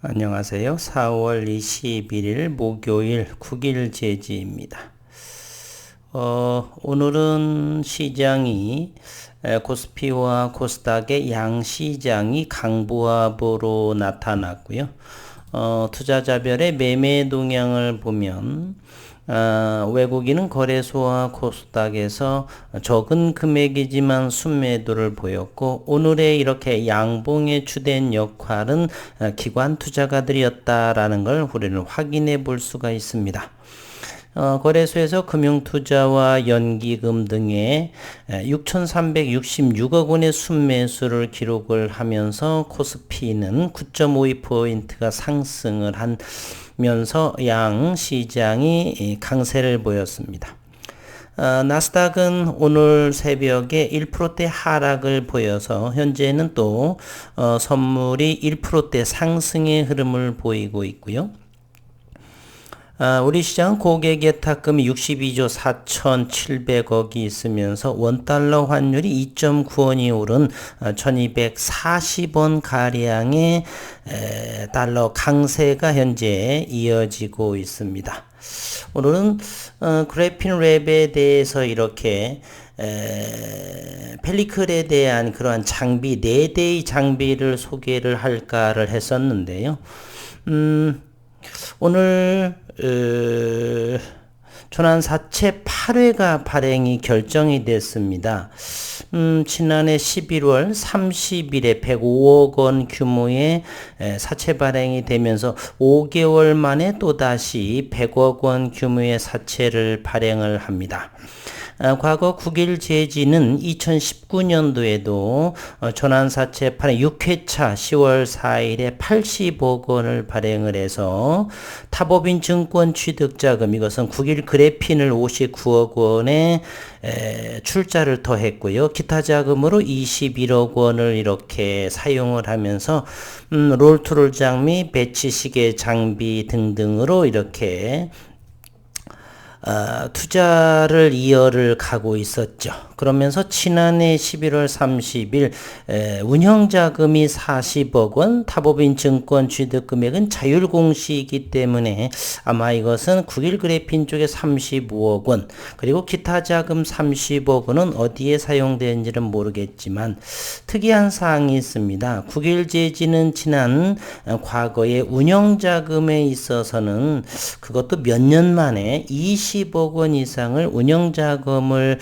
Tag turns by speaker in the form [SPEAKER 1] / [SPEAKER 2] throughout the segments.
[SPEAKER 1] 안녕하세요. 4월 21일 목요일 국일제지입니다. 오늘은 시장이 코스피와 코스닥의 양시장이 강보합으로 나타났고요. 투자자별의 매매 동향을 보면 외국인은 거래소와 코스닥에서 적은 금액이지만 순매도를 보였고, 오늘의 이렇게 양봉의 주된 역할은 기관 투자가들이었다라는 걸 우리는 확인해 볼 수가 있습니다. 거래소에서 금융투자와 연기금 등의 6,366억 원의 순매수를 기록을 하면서 코스피는 9.52포인트가 상승을 하면서 양 시장이 강세를 보였습니다. 나스닥은 오늘 새벽에 1%대 하락을 보여서 현재는 또 선물이 1%대 상승의 흐름을 보이고 있고요. 우리 시장은 고객 예탁금이 62조 4,700억이 있으면서 원달러 환율이 2.9원이 오른 1240원 가량의 달러 강세가 현재 이어지고 있습니다. 오늘은 그래핀 랩에 대해서 이렇게 펠리클에 대한 그러한 장비 4대의 장비를 소개를 할까를 했었는데요. 오늘 전환사채 8회가 발행이 결정이 됐습니다. 지난해 11월 30일에 105억 원 규모의 사채 발행이 되면서 5개월 만에 또다시 100억 원 규모의 사채를 발행을 합니다. 과거 국일제지는 2019년도에도 전환사채 발행 6회차 10월 4일에 80억 원을 발행을 해서 타법인 증권 취득자금, 이것은 국일 그래핀을 59억 원의 출자를 더했고요. 기타 자금으로 21억 원을 이렇게 사용을 하면서 롤투롤 장비, 배치시계 장비 등등으로 이렇게 투자를 이어를 가고 있었죠. 그러면서 지난해 11월 30일 운영자금이 40억 원, 타법인 증권 취득금액은 자율공시이기 때문에 아마 이것은 국일 그래핀 쪽에 35억 원, 그리고 기타 자금 30억 원은 어디에 사용되는지는 모르겠지만 특이한 사항이 있습니다. 국일제지는 지난 과거에 운영자금에 있어서는 그것도 몇 년 만에 20억 원 이상을 운영자금을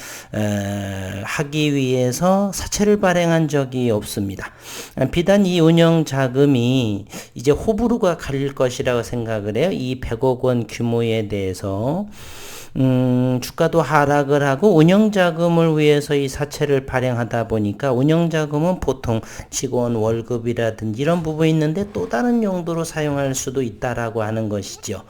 [SPEAKER 1] 하기 위해서 사채를 발행한 적이 없습니다. 비단 이 운영자금이 이제 호불호가 갈릴 것이라고 생각을 해요. 이 100억 원 규모에 대해서 주가도 하락을 하고 운영자금을 위해서 이 사채를 발행하다 보니까 운영자금은 보통 직원 월급이라든지 이런 부분이 있는데 또 다른 용도로 사용할 수도 있다라고 하는 것이죠.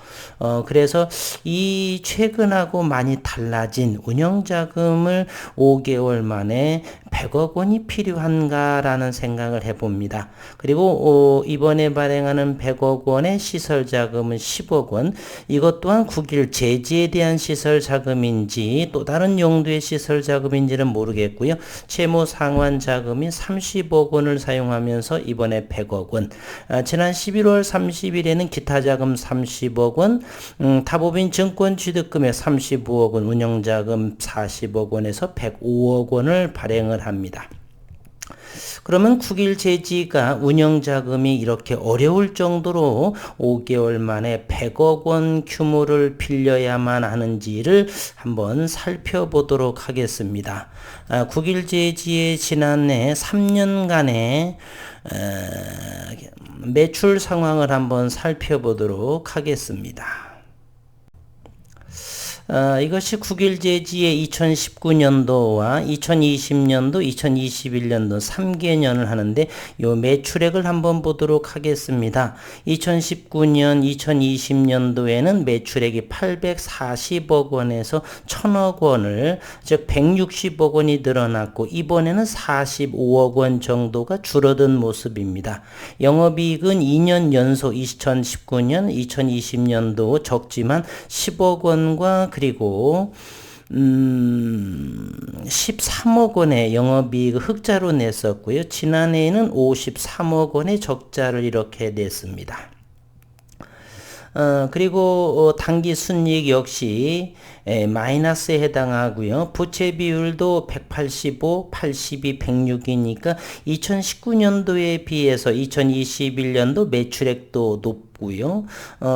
[SPEAKER 1] 그래서 이 최근하고 많이 달라진 운영자금을 5개월 만에 100억 원이 필요한가라는 생각을 해봅니다. 그리고 이번에 발행하는 100억 원의 시설자금은 10억 원, 이것 또한 국일 제지에 대한 시설 자금인지 또 다른 용도의 시설 자금인지는 모르겠고요. 채무 상환 자금이 30억 원을 사용하면서 이번에 100억 원. 지난 11월 30일에는 기타 자금 30억 원, 타법인 증권 취득금액 35억 원, 운영 자금 40억 원에서 105억 원을 발행을 합니다. 그러면 국일제지가 운영자금이 이렇게 어려울 정도로 5개월 만에 100억 원 규모를 빌려야만 하는지를 한번 살펴보도록 하겠습니다. 국일제지의 지난해 3년간의 매출 상황을 한번 살펴보도록 하겠습니다. 이것이 국일제지의 2019년도와 2020년도, 2021년도 3개년을 하는데 요 매출액을 한번 보도록 하겠습니다. 2019년, 2020년도에는 매출액이 840억 원에서 1000억 원을, 즉 160억 원이 늘어났고 이번에는 45억 원 정도가 줄어든 모습입니다. 영업이익은 2년 연속 2019년, 2020년도 적지만 10억 원과 그리고 13억 원의 영업이익 흑자로 냈었고요. 지난해에는 53억 원의 적자를 이렇게 냈습니다. 그리고 단기 순이익 역시 마이너스에 해당하고요. 부채 비율도 185, 82, 106이니까 2019년도에 비해서 2021년도 매출액도 높고요.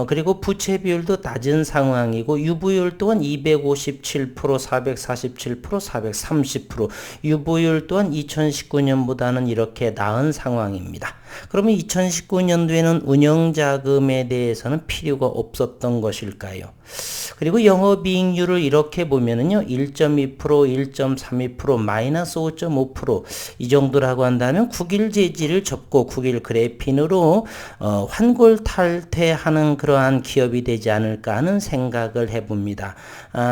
[SPEAKER 1] 그리고 부채 비율도 낮은 상황이고 유보율 또한 257%, 447%, 430%, 유보율 또한 2019년보다는 이렇게 나은 상황입니다. 그러면 2019년도에는 운영자금에 대해서는 필요가 없었던 것일까요? 그리고 영업이익률을 이렇게 보면은요, 1.2%, 1.32%, 마이너스 5.5%, 이 정도라고 한다면 국일 제지를 접고 국일 그래핀으로 환골 탈퇴하는 그러한 기업이 되지 않을까 하는 생각을 해봅니다.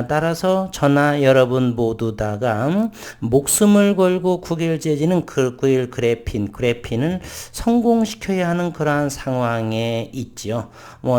[SPEAKER 1] 따라서 저나 여러분 모두 다가 목숨을 걸고 국일 제지는 국일 그래핀을 성공시켜야 하는 그러한 상황에 있지요.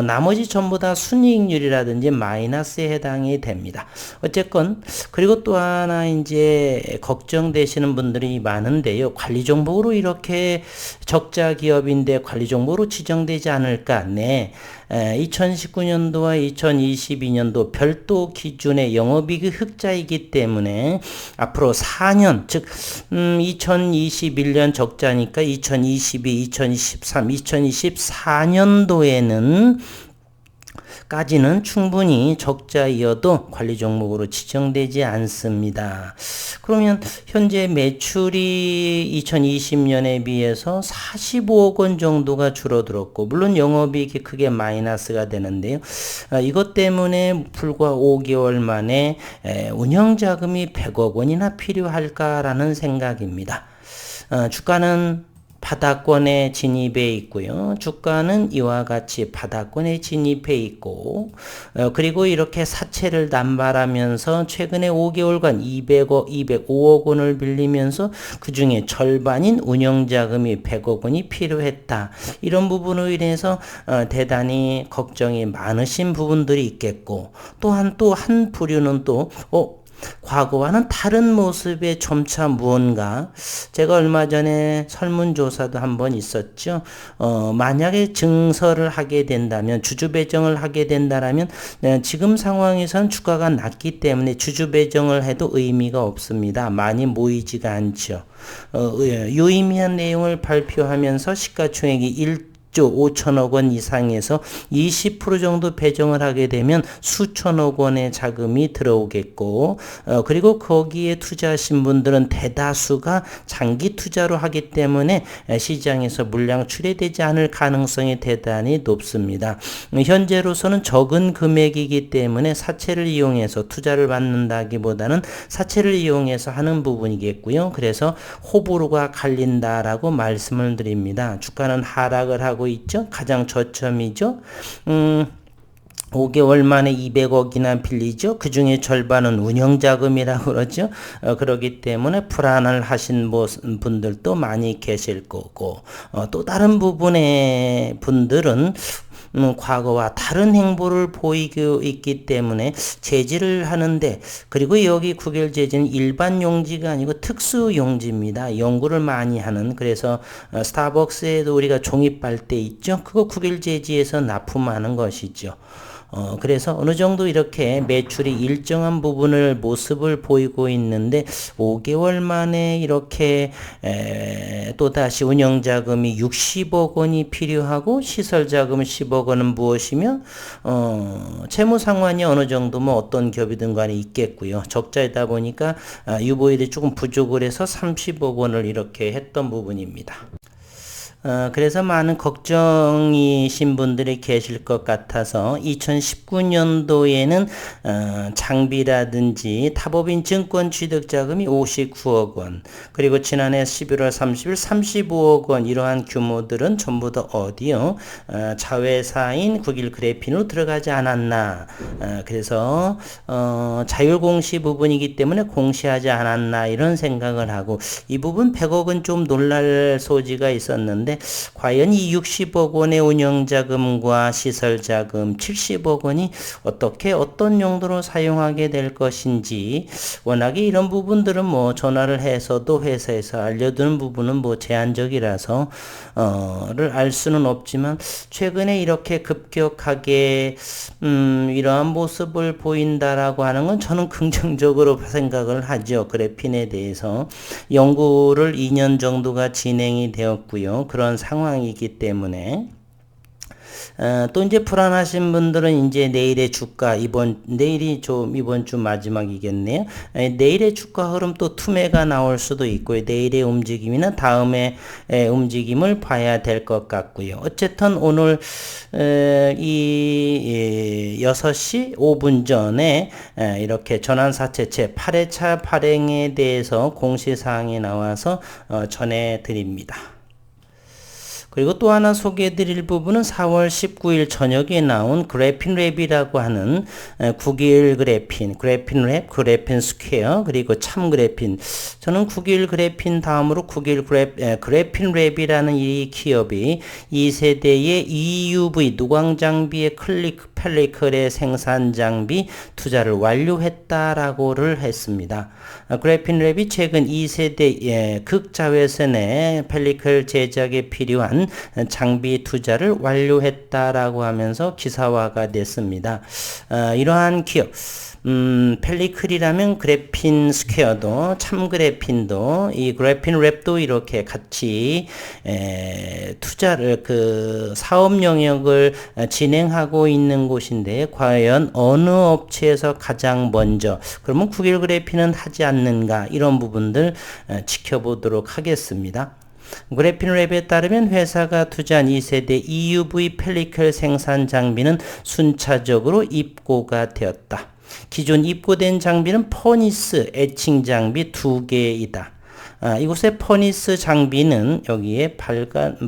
[SPEAKER 1] 나머지 전부 다 순이익률이라든지 마이너스에 해당이 됩니다. 어쨌건 그리고 또 하나 이제 걱정되시는 분들이 많은데요. 관리 종목으로 이렇게 적자 기업인데 관리 종목으로 지정되지 않을까? 네. 2019년도와 2022년도 별도 기준의 영업이익 흑자이기 때문에 앞으로 4년, 즉 2021년 적자니까 2022, 2023, 2024년도에는 까지는 충분히 적자이어도 관리 종목으로 지정되지 않습니다. 그러면 현재 매출이 2020년에 비해서 45억 원 정도가 줄어들었고 물론 영업이익이 크게 마이너스가 되는데요. 이것 때문에 불과 5개월 만에 운영자금이 100억 원이나 필요할까라는 생각입니다. 주가는 바닥권에 진입해 있고요. 주가는 이와 같이 바닥권에 진입해 있고 그리고 이렇게 사채를 남발하면서 최근에 5개월간 205억 원을 빌리면서 그 중에 절반인 운영자금이 100억 원이 필요했다. 이런 부분으로 인해서 대단히 걱정이 많으신 부분들이 있겠고 또한 또 한 부류는 또 과거와는 다른 모습의 점차 무언가 제가 얼마 전에 설문조사도 한번 있었죠. 만약에 증설을 하게 된다면 주주 배정을 하게 된다면 지금 상황에선 주가가 낮기 때문에 주주 배정을 해도 의미가 없습니다. 많이 모이지가 않죠. 유의미한 내용을 발표하면서 시가총액이 1조 5천억 원 이상에서 20% 정도 배정을 하게 되면 수천억 원의 자금이 들어오겠고 그리고 거기에 투자하신 분들은 대다수가 장기 투자로 하기 때문에 시장에서 물량 출회되지 않을 가능성이 대단히 높습니다. 현재로서는 적은 금액이기 때문에 사채를 이용해서 투자를 받는다기보다는 사채를 이용해서 하는 부분이겠고요. 그래서 호불호가 갈린다라고 말씀을 드립니다. 주가는 하락을 하고 있죠. 가장 저점이죠. 5개월 만에 200억이나 빌리죠. 그 중에 절반은 운영자금이라고 그러죠. 그렇기 때문에 불안을 하신 분들도 많이 계실 거고 또 다른 부분의 분들은 과거와 다른 행보를 보이고 있기 때문에 제지를 하는데 그리고 여기 국일 제지는 일반 용지가 아니고 특수 용지입니다. 연구를 많이 하는 그래서 스타벅스에도 우리가 종이 빨대 있죠. 그거 국일 제지에서 납품하는 것이죠. 그래서 어느 정도 이렇게 매출이 일정한 부분을 모습을 보이고 있는데 5개월 만에 이렇게 또다시 운영자금이 60억 원이 필요하고 시설자금 10억 원은 무엇이며 채무상환이 어느 정도면 어떤 기업이든 간에 있겠고요. 적자이다 보니까 유보율이 조금 부족을 해서 30억 원을 이렇게 했던 부분입니다. 그래서 많은 걱정이신 분들이 계실 것 같아서 2019년도에는 장비라든지 타법인 증권 취득자금이 59억 원 그리고 지난해 11월 30일 35억 원 이러한 규모들은 전부 다 어디요? 자회사인 국일 그래핀으로 들어가지 않았나 그래서 자율공시 부분이기 때문에 공시하지 않았나 이런 생각을 하고 이 부분 100억은 좀 놀랄 소지가 있었는데 하는데 과연 이 60억 원의 운영자금과 시설자금 70억 원이 어떤 용도로 사용하게 될 것인지 워낙에 이런 부분들은 뭐 전화를 해서도 회사에서 알려두는 부분은 뭐 제한적이라서 를 알 수는 없지만 최근에 이렇게 급격하게 이러한 모습을 보인다라고 하는 건 저는 긍정적으로 생각을 하죠. 그래핀에 대해서 연구를 2년 정도가 진행이 되었고요. 그런 상황이기 때문에 또 이제 불안하신 분들은 이제 내일의 주가 내일이 좀 이번 주 마지막이겠네요. 내일의 주가 흐름 또 투매가 나올 수도 있고요. 내일의 움직임이나 다음에 움직임을 봐야 될 것 같고요. 어쨌든 오늘 이 6시 5분 전에 이렇게 전환사채채 8회차 발행에 대해서 공시사항이 나와서 전해드립니다. 그리고 또 하나 소개해드릴 부분은 4월 19일 저녁에 나온 그래핀랩이라고 하는 9길 그래핀, 그래핀랩, 그래핀 스퀘어, 그리고 참 그래핀. 저는 9길 그래핀 다음으로 9길 그래핀랩이라는 이 기업이 2세대의 EUV 노광 장비의 펠리클의 생산 장비 투자를 완료했다라고를 했습니다. 그래핀랩이 최근 2세대 극자외선의 펠리클 제작에 필요한 장비 투자를 완료했다라고 하면서 기사화가 됐습니다. 이러한 기업 펠리클이라면 그래핀 스퀘어도 참 그래핀도 이 그래핀 랩도 이렇게 같이 투자를 사업 영역을 진행하고 있는 곳인데 과연 어느 업체에서 가장 먼저 그러면 9길 그래핀은 하지 않는가 이런 부분들 지켜보도록 하겠습니다. 그래핀랩에 따르면 회사가 투자한 2세대 EUV 펠리클 생산 장비는 순차적으로 입고가 되었다. 기존 입고된 장비는 퍼니스 에칭 장비 2개이다. 이곳의 퍼니스 장비는 여기에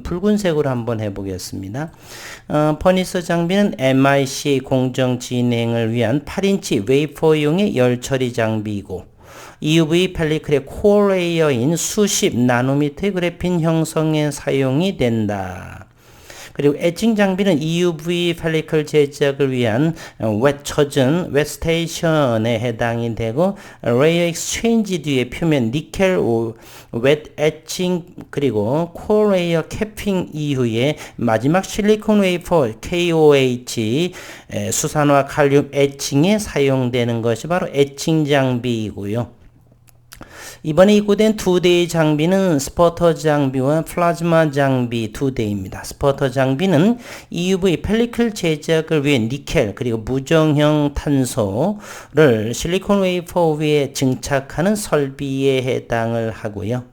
[SPEAKER 1] 붉은색으로 한번 해보겠습니다. 퍼니스 장비는 MIC 공정 진행을 위한 8인치 웨이퍼용의 열 처리 장비이고 EUV 펠리클의 코어 레이어인 수십 나노미터의 그래핀 형성에 사용이 된다. 그리고 에칭 장비는 EUV 펠리클 제작을 위한 젖은 웹스테이션에 해당이 되고 레이어 익스체인지 뒤에 표면 니켈 웹 에칭 그리고 코어 레이어 캐핑 이후에 마지막 실리콘 웨이퍼 KOH 수산화 칼륨 에칭에 사용되는 것이 바로 에칭 장비이고요. 이번에 입고된 2대의 장비는 스퍼터 장비와 플라즈마 장비 2대입니다. 스퍼터 장비는 EUV 펠리클 제작을 위해 니켈 그리고 무정형 탄소를 실리콘 웨이퍼 위에 증착하는 설비에 해당을 하고요.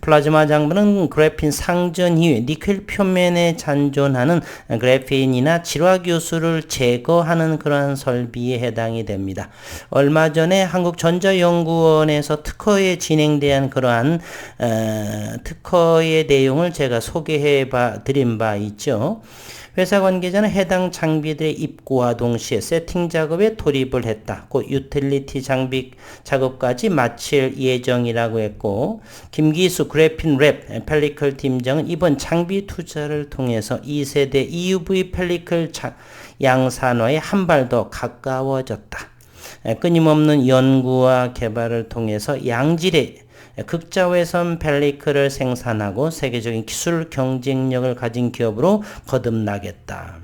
[SPEAKER 1] 플라즈마 장비는 그래핀 상전 이후에 니켈 표면에 잔존하는 그래핀이나 질화교수를 제거하는 그러한 설비에 해당이 됩니다. 얼마 전에 한국전자연구원에서 특허에 진행된 그러한 특허의 내용을 제가 소개해 드린 바 있죠. 회사 관계자는 해당 장비들의 입고와 동시에 세팅 작업에 돌입을 했다. 곧 유틸리티 장비 작업까지 마칠 예정이라고 했고 김기수 그래핀 랩 펠리클 팀장은 이번 장비 투자를 통해서 2세대 EUV 펠리클 양산화에 한 발 더 가까워졌다. 끊임없는 연구와 개발을 통해서 양질의 극자외선 펠리클을 생산하고 세계적인 기술 경쟁력을 가진 기업으로 거듭나겠다.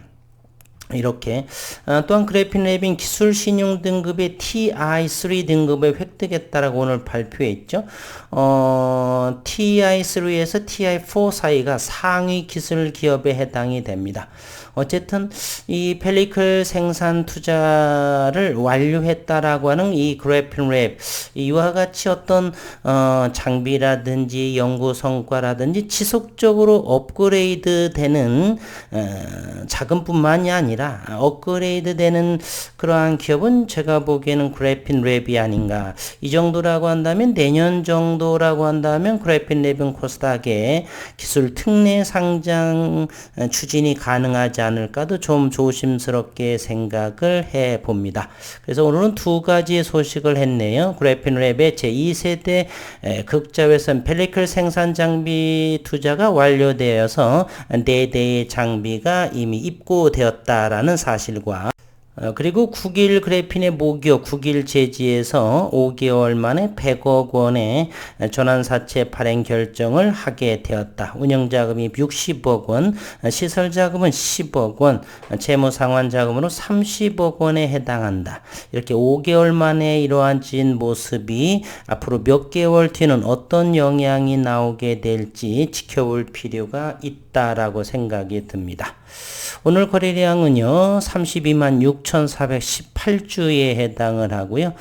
[SPEAKER 1] 이렇게 또한 그래핀랩인 기술 신용 등급의 TI3 등급을 획득했다라고 오늘 발표했죠. TI3에서 TI4 사이가 상위 기술 기업에 해당이 됩니다. 어쨌든 이 펠리클 생산 투자를 완료했다라고 하는 이 그래핀랩 이와 같이 어떤 장비라든지 연구 성과라든지 지속적으로 업그레이드 되는 자금뿐만이 아니라 아니라 업그레이드 되는 그러한 기업은 제가 보기에는 그래핀랩이 아닌가. 이 정도라고 한다면 내년 정도라고 한다면 그래핀랩은 코스닥의 기술 특례 상장 추진이 가능하지 않을까도 좀 조심스럽게 생각을 해 봅니다. 그래서 오늘은 두 가지의 소식을 했네요. 그래핀랩의 제2세대 극자외선 펠리클 생산 장비 투자가 완료되어서 4대의 장비가 이미 입고되었다라는 사실과 그리고 국일 그래핀의 모기업 국일 제지에서 5개월 만에 100억 원의 전환사채 발행 결정을 하게 되었다. 운영자금이 60억 원, 시설자금은 10억 원, 채무상환자금으로 30억 원에 해당한다. 이렇게 5개월 만에 이러한 모습이 앞으로 몇 개월 뒤는 어떤 영향이 나오게 될지 지켜볼 필요가 있다라고 생각이 듭니다. 오늘 거래량은요 32만 6,418주에 해당을 하고요.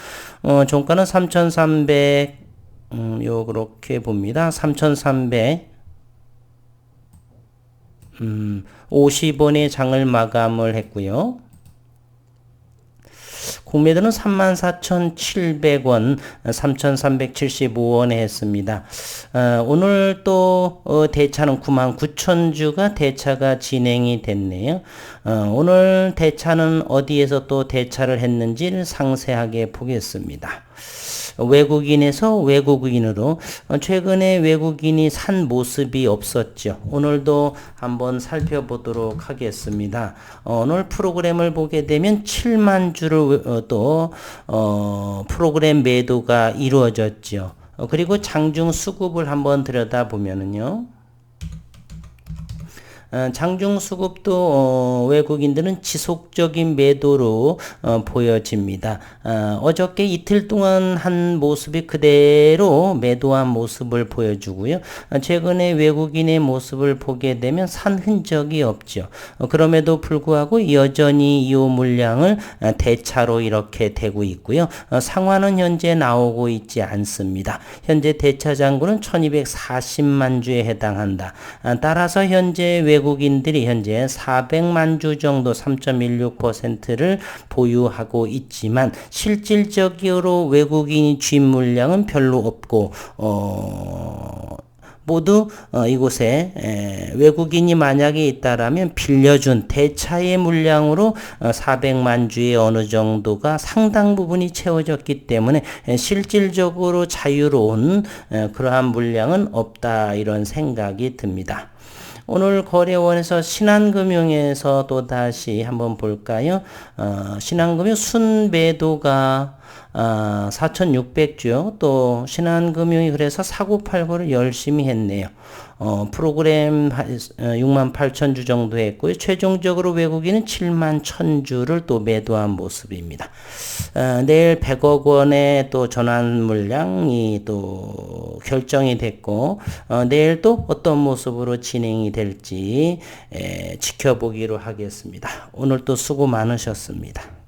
[SPEAKER 1] 종가는 3,300 그렇게 봅니다. 3,300 50원의 장을 마감을 했고요. 공매도는 34,700원, 3,375원에 했습니다. 오늘 또 대차는 99,000주가 대차가 진행이 됐네요. 오늘 대차는 어디에서 또 대차를 했는지를 상세하게 보겠습니다. 외국인에서 외국인으로 최근에 외국인이 산 모습이 없었죠. 오늘도 한번 살펴보도록 하겠습니다. 오늘 프로그램을 보게 되면 7만 주를 또 프로그램 매도가 이루어졌죠. 그리고 장중 수급을 한번 들여다보면은요. 장중 수급도 외국인들은 지속적인 매도로 보여집니다. 어저께 이틀 동안 한 모습이 그대로 매도한 모습을 보여주고요. 최근에 외국인의 모습을 보게 되면 산 흔적이 없죠. 그럼에도 불구하고 여전히 이 물량을 대차로 이렇게 되고 있고요. 상환은 현재 나오고 있지 않습니다. 현재 대차 잔고는 1240만 주에 해당한다. 따라서 현재 외국인들이 현재 400만 주 정도 3.16%를 보유하고 있지만 실질적으로 외국인이 쥔 물량은 별로 없고 모두 이곳에 외국인이 만약에 있다라면 빌려준 대차의 물량으로 400만 주의 어느 정도가 상당 부분이 채워졌기 때문에 실질적으로 자유로운 그러한 물량은 없다 이런 생각이 듭니다. 오늘 거래원에서 신한금융에서 또 다시 한번 볼까요? 신한금융 순매도가 4,600주요. 또 신한금융이 그래서 사고팔고를 열심히 했네요. 프로그램 68,000주 정도 했고요. 최종적으로 외국인은 71,000주를 또 매도한 모습입니다. 내일 100억 원의 또 전환 물량이 또 결정이 됐고 내일 또 어떤 모습으로 진행이 될지 지켜보기로 하겠습니다. 오늘 또 수고 많으셨습니다.